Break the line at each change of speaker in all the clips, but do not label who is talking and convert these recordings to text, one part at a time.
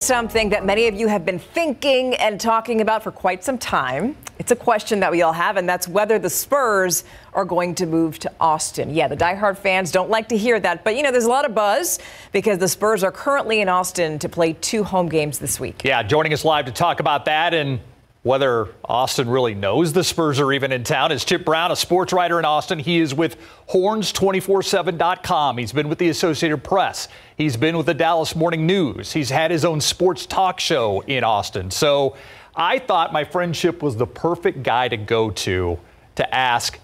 something that many of you have been thinking and talking about for quite some time. It's a question that we all have, and that's whether the Spurs are going to move to Austin. Yeah, the diehard fans don't like to hear that, but, there's a lot of buzz because the Spurs are currently in Austin to play 2 home games this week.
Yeah, joining us live to talk about that and whether Austin really knows the Spurs are even in town is Chip Brown, a sports writer in Austin. He is with Horns247.com. He's been with the Associated Press. He's been with the Dallas Morning News. He's had his own sports talk show in Austin. So I thought my friend Chip was the perfect guy to go to ask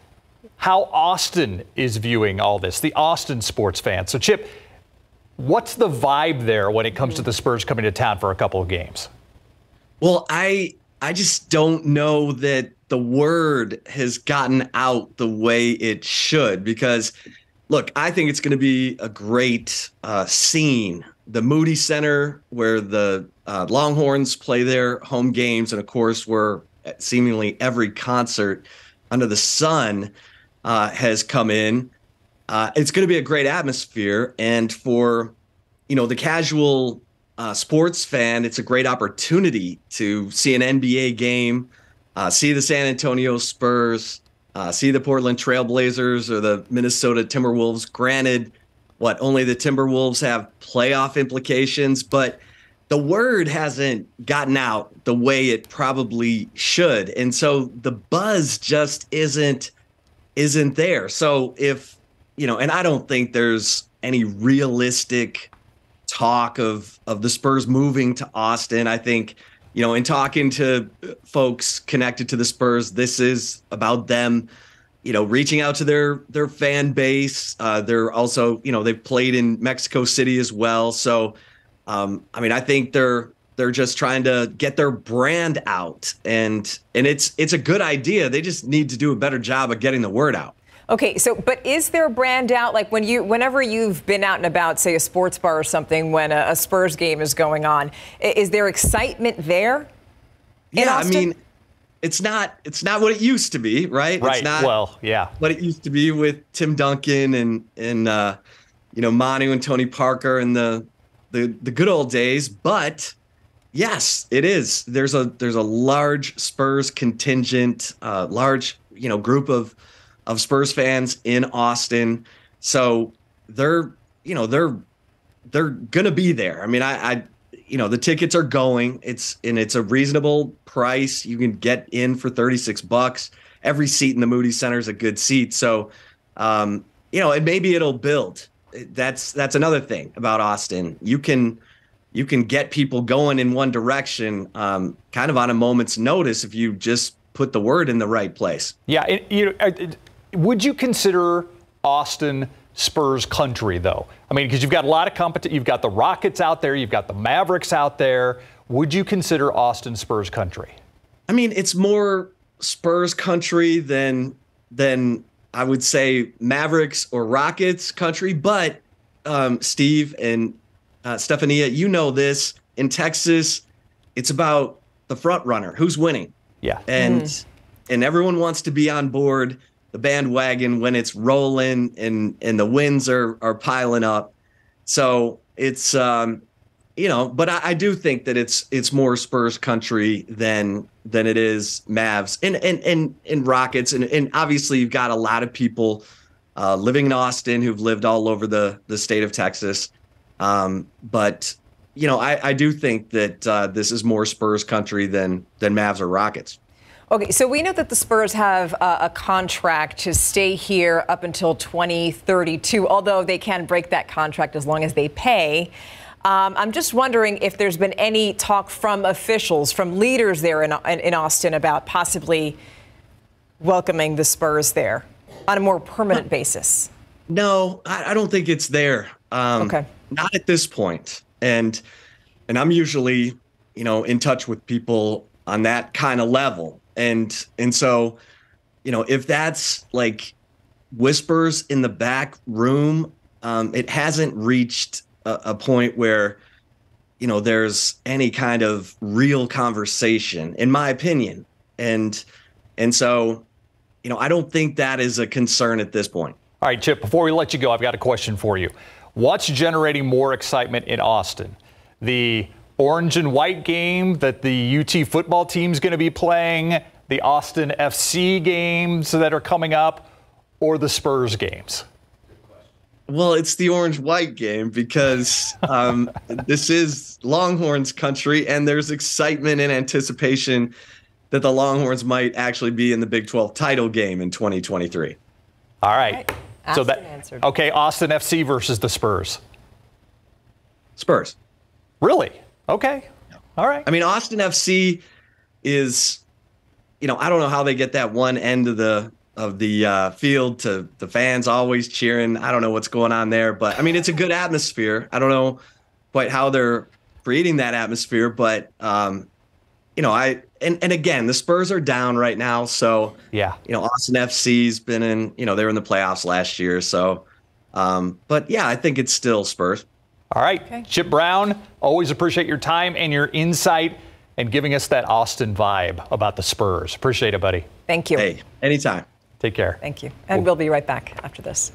how Austin is viewing all this, the Austin sports fan. So, Chip, what's the vibe there when it comes to the Spurs coming to town for a couple of games?
Well, I just don't know that the word has gotten out the way it should because, look, I think it's going to be a great scene. The Moody Center where the Longhorns play their home games and, of course, where seemingly every concert under the sun has come in. It's going to be a great atmosphere. And for, the casual sports fan, it's a great opportunity to see an NBA game, see the San Antonio Spurs, see the Portland Trailblazers or the Minnesota Timberwolves. Granted, only the Timberwolves have playoff implications, but the word hasn't gotten out the way it probably should. And so the buzz just isn't there. So if, and I don't think there's any realistic talk of the Spurs moving to Austin. I think, in talking to folks connected to the Spurs, this is about them, reaching out to their fan base. They're also, they've played in Mexico City as well. So, I think they're just trying to get their brand out, and it's a good idea. They just need to do a better job of getting the word out.
Okay, but is their brand out? Like whenever you've been out and about, say a sports bar or something, when a Spurs game is going on, is there excitement there?
Yeah, it's not what it used to be, right?
Right.
It's not what it used to be with Tim Duncan and Manu and Tony Parker and the good old days. But yes, it is. There's a large Spurs contingent, large group of Spurs fans in Austin. So they're going to be there. The tickets are going. It's a reasonable price. You can get in for $36. Every seat in the Moody Center is a good seat. So, and maybe it'll build. That's another thing about Austin. You can get people going in one direction, kind of on a moment's notice if you just put the word in the right place.
Yeah. Would you consider Austin Spurs country, though? Because you've got a lot of competition. You've got the Rockets out there. You've got the Mavericks out there. Would you consider Austin Spurs country?
It's more Spurs country than I would say Mavericks or Rockets country. But Steve and Stefania, this in Texas, it's about the front runner, who's winning.
Yeah,
and everyone wants to be on board the bandwagon when it's rolling and the wins are piling up. So it's, but I do think that it's more Spurs country than it is Mavs and Rockets. And obviously you've got a lot of people living in Austin who've lived all over the state of Texas. But I do think that this is more Spurs country than Mavs or Rockets.
Okay, so we know that the Spurs have a contract to stay here up until 2032, although they can break that contract as long as they pay. I'm just wondering if there's been any talk from officials, from leaders there in Austin about possibly welcoming the Spurs there on a more permanent basis.
No, I don't think it's there.
Okay.
Not at this point. And I'm usually, in touch with people on that kind of level. And so, if that's like whispers in the back room, it hasn't reached a point where, there's any kind of real conversation, in my opinion. And so, I don't think that is a concern at this point.
All right, Chip, before we let you go, I've got a question for you. What's generating more excitement in Austin? The orange and white game that the UT football team's going to be playing, the Austin FC games that are coming up, or the Spurs games?
Well, it's the orange-white game because this is Longhorns country, and there's excitement and anticipation that the Longhorns might actually be in the Big 12 title game in 2023.
All right.
So that answered.
Okay, Austin FC versus the Spurs.
Spurs.
Really? Okay. All right.
I mean, Austin FC is, I don't know how they get that one end of the field to the fans always cheering. I don't know what's going on there, but I mean, it's a good atmosphere. I don't know quite how they're creating that atmosphere, but and again, the Spurs are down right now. So
yeah,
Austin FC's been in, they were in the playoffs last year. So, but yeah, I think it's still Spurs.
All right. Okay. Chip Brown, always appreciate your time and your insight and giving us that Austin vibe about the Spurs. Appreciate it, buddy.
Thank you.
Hey, anytime.
Take care.
Thank you. And we'll be right back after this.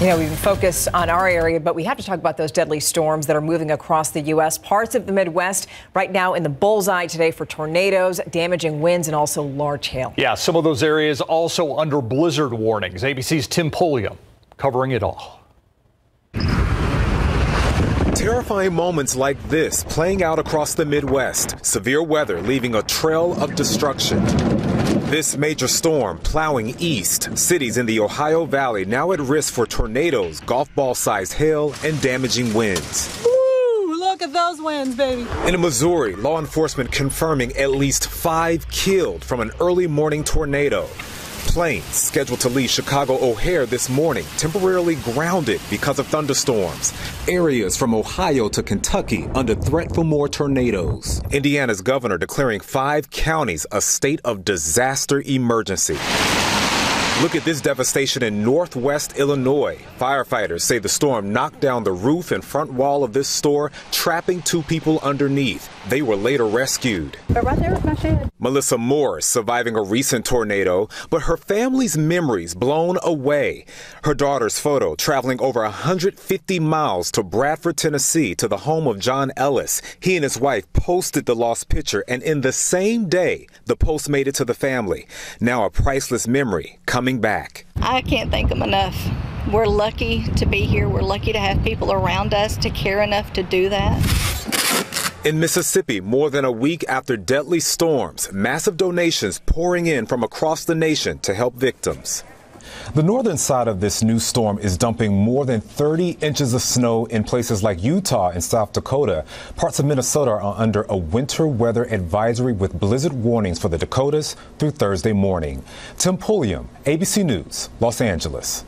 We've been focused on our area, but we have to talk about those deadly storms that are moving across the U.S. Parts of the Midwest right now in the bullseye today for tornadoes, damaging winds, and also large hail. Yeah, some of those areas also under blizzard warnings. ABC's Tim Pulliam covering it all.
Terrifying moments like this playing out across the Midwest. Severe weather leaving a trail of destruction. This major storm plowing east. Cities in the Ohio Valley now at risk for tornadoes, golf ball-sized hail, and damaging winds.
Woo! Look at those winds, baby.
In Missouri, law enforcement confirming at least 5 killed from an early morning tornado. Planes scheduled to leave Chicago O'Hare this morning temporarily grounded because of thunderstorms. Areas from Ohio to Kentucky under threat for more tornadoes. Indiana's governor declaring 5 counties a state of disaster emergency. Look at this devastation in northwest Illinois. Firefighters say the storm knocked down the roof and front wall of this store, trapping 2 people underneath. They were later rescued.
But right there is my shed.
Melissa Morris surviving a recent tornado, but her family's memories blown away. Her daughter's photo traveling over 150 miles to Bradford, Tennessee, to the home of John Ellis. He and his wife posted the lost picture, and in the same day, the post made it to the family. Now a priceless memory coming back.
I can't thank them enough. We're lucky to be here. We're lucky to have people around us to care enough to do that.
In Mississippi, more than a week after deadly storms, massive donations pouring in from across the nation to help victims. The northern side of this new storm is dumping more than 30 inches of snow in places like Utah and South Dakota. Parts of Minnesota are under a winter weather advisory with blizzard warnings for the Dakotas through Thursday morning. Tim Pulliam, ABC News, Los Angeles.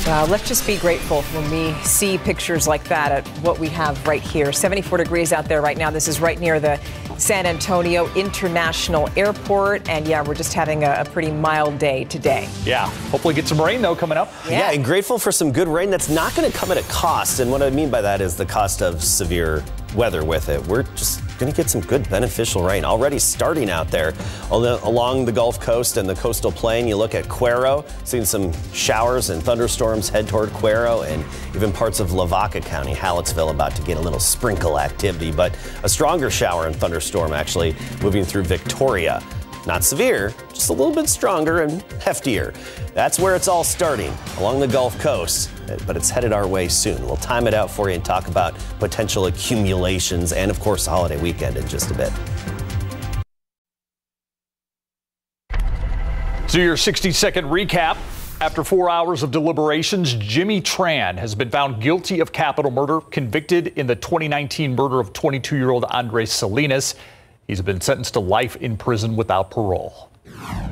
Let's just be grateful when we see pictures like that at what we have right here. 74 degrees out there right now. This is right near the San Antonio International Airport. And yeah, we're just having a pretty mild day today.
Yeah. Hopefully get some rain, though, coming up.
Yeah, and grateful for some good rain that's not going to come at a cost. And what I mean by that is the cost of severe weather with it. We're just going to get some good beneficial rain already starting out there along the Gulf Coast and the coastal plain. You look at Cuero, seeing some showers and thunderstorms head toward Cuero, and even parts of Lavaca County, Hallettsville, about to get a little sprinkle activity, but a stronger shower and thunderstorm actually moving through Victoria. Not severe, just a little bit stronger and heftier. That's where it's all starting, along the Gulf Coast, but it's headed our way soon. We'll time it out for you and talk about potential accumulations and, of course, the holiday weekend in just a bit.
So your 60-second recap. After 4 hours of deliberations, Jimmy Tran has been found guilty of capital murder, convicted in the 2019 murder of 22-year-old Andres Salinas. He's been sentenced to life in prison without parole.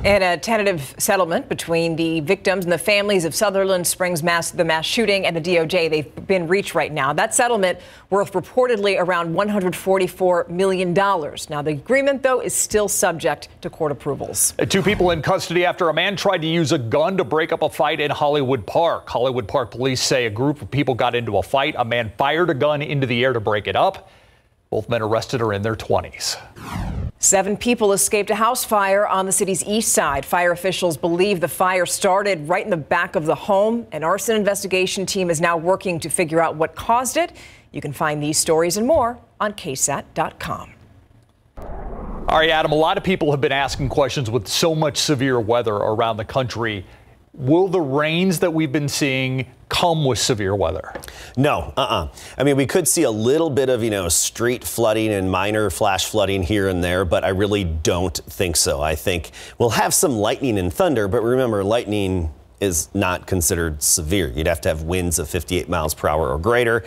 And a tentative settlement between the victims and the families of Sutherland Springs the mass shooting and the DOJ, they've been reached right now. That settlement worth reportedly around $144 million. Now, the agreement, though, is still subject to court approvals.
2 people in custody after a man tried to use a gun to break up a fight in Hollywood Park. Hollywood Park police say a group of people got into a fight. A man fired a gun into the air to break it up. Both men arrested are in their 20s.
7 people escaped a house fire on the city's east side. Fire officials believe the fire started right in the back of the home. An arson investigation team is now working to figure out what caused it. You can find these stories and more on KSAT12.
All right, Adam, a lot of people have been asking questions with so much severe weather around the country. Will the rains that we've been seeing come with severe weather?
No, I mean, we could see a little bit of, street flooding and minor flash flooding here and there, but I really don't think so. I think we'll have some lightning and thunder, but remember, lightning is not considered severe. You'd have to have winds of 58 miles per hour or greater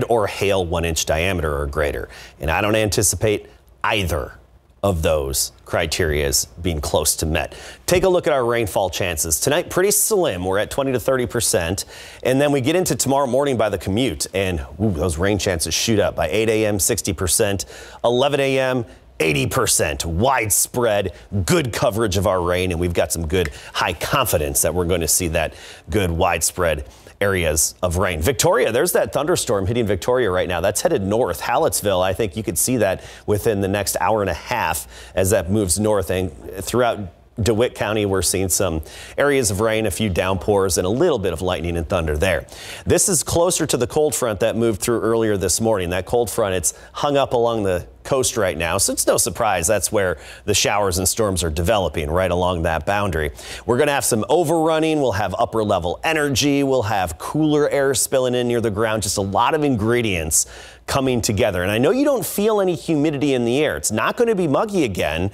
or hail 1-inch diameter or greater. And I don't anticipate either of those criteria as being close to met. Take a look at our rainfall chances. Tonight, pretty slim. We're at 20 to 30%. And then we get into tomorrow morning by the commute, and those rain chances shoot up by 8 a.m., 60%, 11 a.m., 80%. Widespread, good coverage of our rain, and we've got some good high confidence that we're going to see that good widespread areas of rain. Victoria, there's that thunderstorm hitting Victoria right now. That's headed north. Hallettsville, I think you could see that within the next hour and a half as that moves north. And throughout DeWitt County, we're seeing some areas of rain, a few downpours, and a little bit of lightning and thunder there. This is closer to the cold front that moved through earlier this morning. That cold front, it's hung up along the coast right now, so it's no surprise that's where the showers and storms are developing, right along that boundary. We're going to have some overrunning. We'll have upper level energy. We'll have cooler air spilling in near the ground. Just a lot of ingredients coming together. And I know you don't feel any humidity in the air. It's not going to be muggy again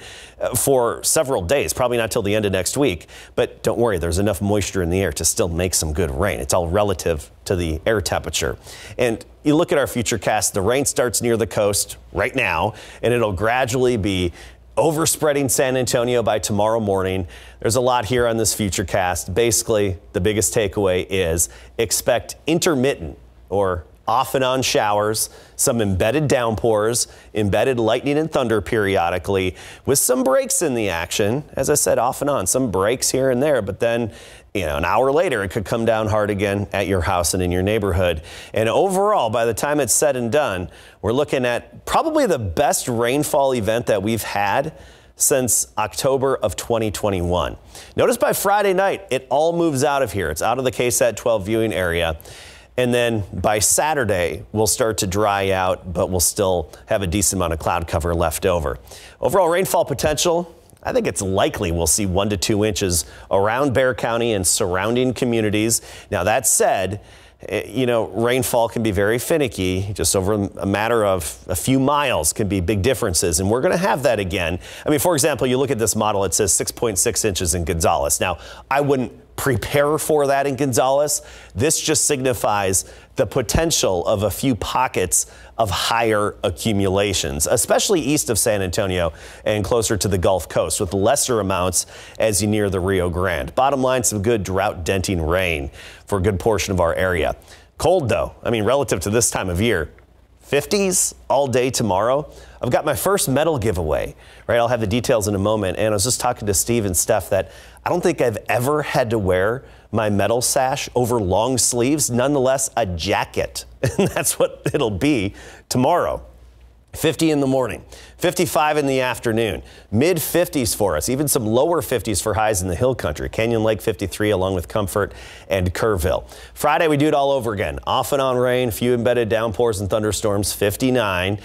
for several days, probably not till the end of next week. But don't worry, there's enough moisture in the air to still make some good rain. It's all relative to the air temperature. And you look at our future cast, the rain starts near the coast right now, and it'll gradually be overspreading San Antonio by tomorrow morning. There's a lot here on this future cast. Basically, the biggest takeaway is expect intermittent or off and on showers, some embedded downpours, embedded lightning and thunder periodically, with some breaks in the action. As I said, off and on, some breaks here and there, but then an hour later, it could come down hard again at your house and in your neighborhood. And overall, by the time it's said and done, we're looking at probably the best rainfall event that we've had since October of 2021. Notice by Friday night, it all moves out of here. It's out of the KSAT12 viewing area. And then by Saturday, we'll start to dry out, but we'll still have a decent amount of cloud cover left over. Overall rainfall potential, I think it's likely we'll see 1 to 2 inches around Bexar County and surrounding communities. Now, that said, rainfall can be very finicky. Just over a matter of a few miles can be big differences. And we're going to have that again. I mean, for example, you look at this model, it says 6.6 inches in Gonzales. Now, I wouldn't prepare for that in Gonzales. This just signifies the potential of a few pockets of higher accumulations, especially east of San Antonio and closer to the Gulf Coast, with lesser amounts as you near the Rio Grande. Bottom line, some good drought-denting rain for a good portion of our area. Cold, though. I mean, relative to this time of year, 50s all day tomorrow. I've got my first medal giveaway, right? I'll have the details in a moment. And I was just talking to Steve and Steph that I don't think I've ever had to wear my medal sash over long sleeves, nonetheless a jacket. And that's what it'll be tomorrow. 50 in the morning, 55 in the afternoon, mid 50s for us, even some lower 50s for highs in the hill country. Canyon Lake 53 along with Comfort and Kerrville. Friday, we do it all over again. Off and on rain, few embedded downpours and thunderstorms, 59.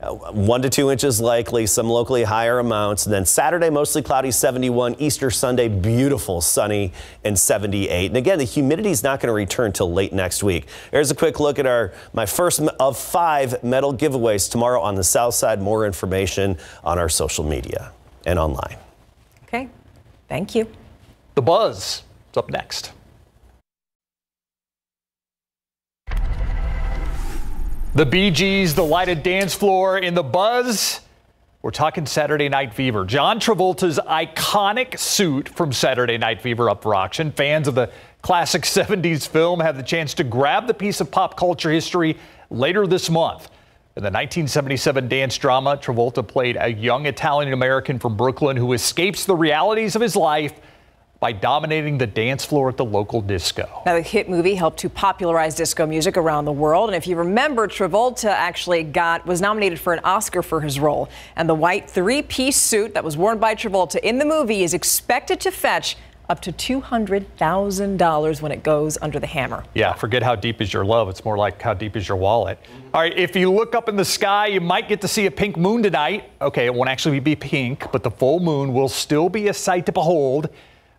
1 to 2 inches likely, some locally higher amounts. And then Saturday, mostly cloudy, 71. Easter Sunday, beautiful, sunny, and 78. And again, the humidity is not going to return till late next week. Here's a quick look at my first of 5 medal giveaways tomorrow on the south side. More information on our social media and online.
Okay, thank you.
The Buzz is up next. The Bee Gees, the lighted dance floor in The Buzz. We're talking Saturday Night Fever. John Travolta's iconic suit from Saturday Night Fever up for auction. Fans of the classic 70s film have the chance to grab the piece of pop culture history later this month. In the 1977 dance drama, Travolta played a young Italian-American from Brooklyn who escapes the realities of his life by dominating the dance floor at the local disco.
Now, the hit movie helped to popularize disco music around the world. And if you remember, Travolta actually was nominated for an Oscar for his role. And the white three-piece suit that was worn by Travolta in the movie is expected to fetch up to $200,000 when it goes under the hammer.
Yeah, forget how deep is your love. It's more like how deep is your wallet. All right, if you look up in the sky, you might get to see a pink moon tonight. Okay, it won't actually be pink, but the full moon will still be a sight to behold.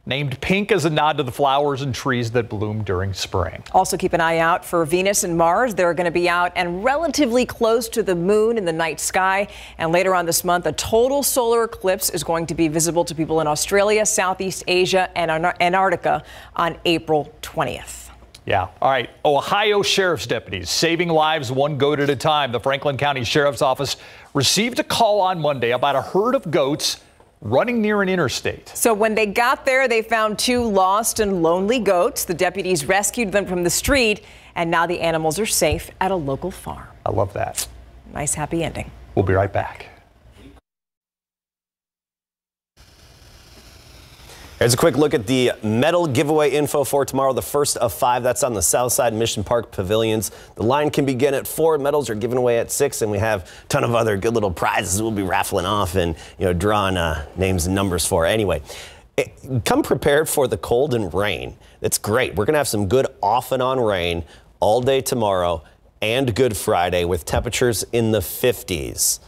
Named pink as a nod to the flowers and trees that bloom during spring.
Also keep an eye out for Venus and Mars. They're going to be out and relatively close to the moon in the night sky. And later on this month, a total solar eclipse is going to be visible to people in Australia, Southeast Asia, and Antarctica on April 20th.
Yeah. All right. Ohio sheriff's deputies saving lives one goat at a time. The Franklin County Sheriff's Office received a call on Monday about a herd of goats running near an interstate.
So when they got there, they found two lost and lonely goats. The deputies rescued them from the street, and now the animals are safe at a local farm.
I love that.
Nice, happy ending.
We'll be right back.
Here's a quick look at the medal giveaway info for tomorrow, the first of 5. That's on the South Side Mission Park Pavilions. The line can begin at 4. Medals are given away at 6, and we have a ton of other good little prizes we'll be raffling off and drawing names and numbers for. Anyway, come prepared for the cold and rain. That's great. We're going to have some good off and on rain all day tomorrow and Good Friday with temperatures in the 50s.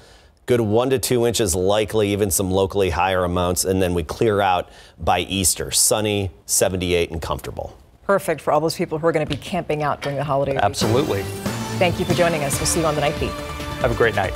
Good 1 to 2 inches likely, even some locally higher amounts, and then we clear out by Easter. Sunny, 78 and comfortable.
Perfect for all those people who are going to be camping out during the holiday week.
Absolutely.
Thank you for joining us. We'll see you on the Night Beat.
Have a great night.